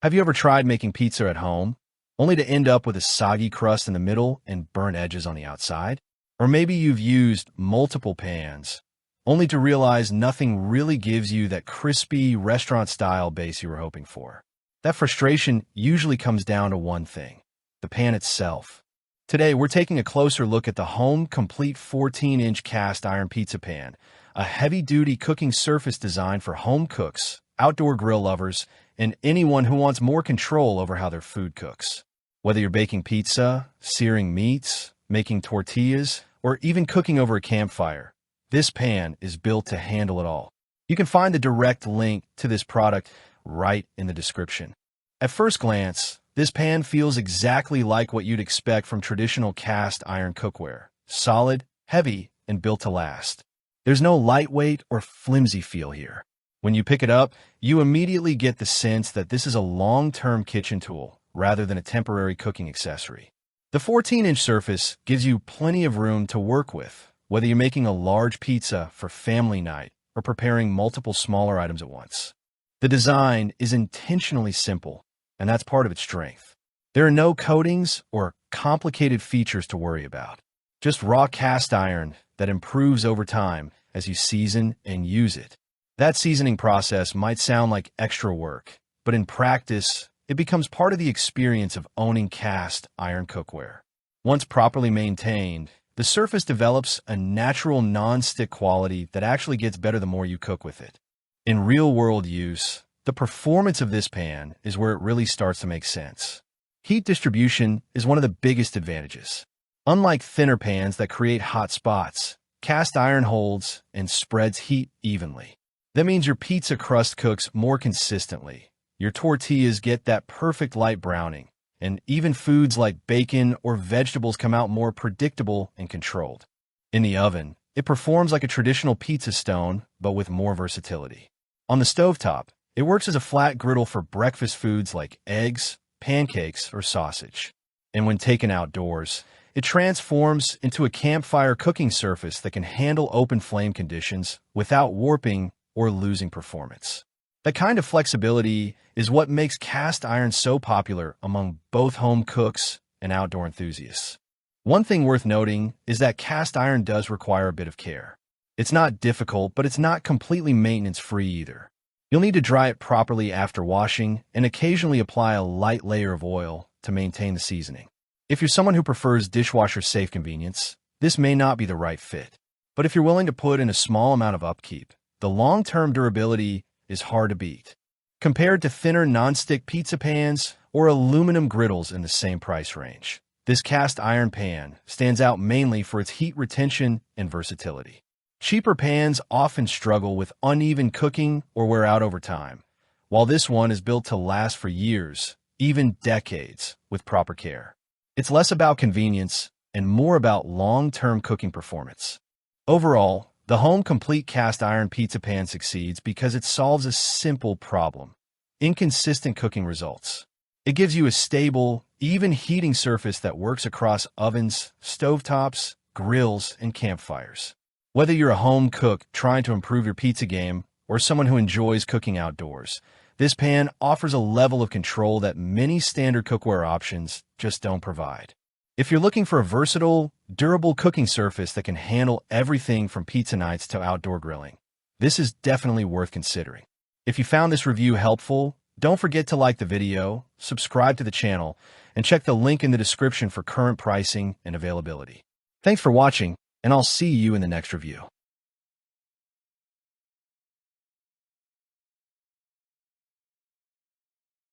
Have you ever tried making pizza at home, only to end up with a soggy crust in the middle and burnt edges on the outside? Or maybe you've used multiple pans, only to realize nothing really gives you that crispy, restaurant-style base you were hoping for. That frustration usually comes down to one thing: the pan itself. Today, we're taking a closer look at the Home Complete 14-inch cast iron pizza pan, a heavy-duty cooking surface designed for home cooks, outdoor grill lovers, and anyone who wants more control over how their food cooks. Whether you're baking pizza, searing meats, making tortillas, or even cooking over a campfire, this pan is built to handle it all. You can find the direct link to this product right in the description. At first glance, this pan feels exactly like what you'd expect from traditional cast iron cookware: solid, heavy, and built to last. There's no lightweight or flimsy feel here. When you pick it up, you immediately get the sense that this is a long-term kitchen tool rather than a temporary cooking accessory. The 14-inch surface gives you plenty of room to work with, whether you're making a large pizza for family night or preparing multiple smaller items at once. The design is intentionally simple, and that's part of its strength. There are no coatings or complicated features to worry about. Just raw cast iron that improves over time as you season and use it. That seasoning process might sound like extra work, but in practice, it becomes part of the experience of owning cast iron cookware. Once properly maintained, the surface develops a natural non-stick quality that actually gets better the more you cook with it. In real-world use, the performance of this pan is where it really starts to make sense. Heat distribution is one of the biggest advantages. Unlike thinner pans that create hot spots, cast iron holds and spreads heat evenly. That means your pizza crust cooks more consistently, your tortillas get that perfect light browning, and even foods like bacon or vegetables come out more predictable and controlled. In the oven, it performs like a traditional pizza stone, but with more versatility. On the stovetop, it works as a flat griddle for breakfast foods like eggs, pancakes, or sausage. And when taken outdoors, it transforms into a campfire cooking surface that can handle open flame conditions without warping or losing performance. That kind of flexibility is what makes cast iron so popular among both home cooks and outdoor enthusiasts. One thing worth noting is that cast iron does require a bit of care. It's not difficult, but it's not completely maintenance-free either. You'll need to dry it properly after washing and occasionally apply a light layer of oil to maintain the seasoning. If you're someone who prefers dishwasher-safe convenience, this may not be the right fit. But if you're willing to put in a small amount of upkeep, the long-term durability is hard to beat. Compared to thinner non-stick pizza pans or aluminum griddles in the same price range, this cast iron pan stands out mainly for its heat retention and versatility. Cheaper pans often struggle with uneven cooking or wear out over time, while this one is built to last for years, even decades, with proper care. It's less about convenience and more about long-term cooking performance. Overall, the Home Complete cast iron pizza pan succeeds because it solves a simple problem: inconsistent cooking results. It gives you a stable, even heating surface that works across ovens, stovetops, grills, and campfires. Whether you're a home cook trying to improve your pizza game or someone who enjoys cooking outdoors, this pan offers a level of control that many standard cookware options just don't provide. If you're looking for a versatile, durable cooking surface that can handle everything from pizza nights to outdoor grilling, this is definitely worth considering. If you found this review helpful, don't forget to like the video, subscribe to the channel, and check the link in the description for current pricing and availability. Thanks for watching, and I'll see you in the next review.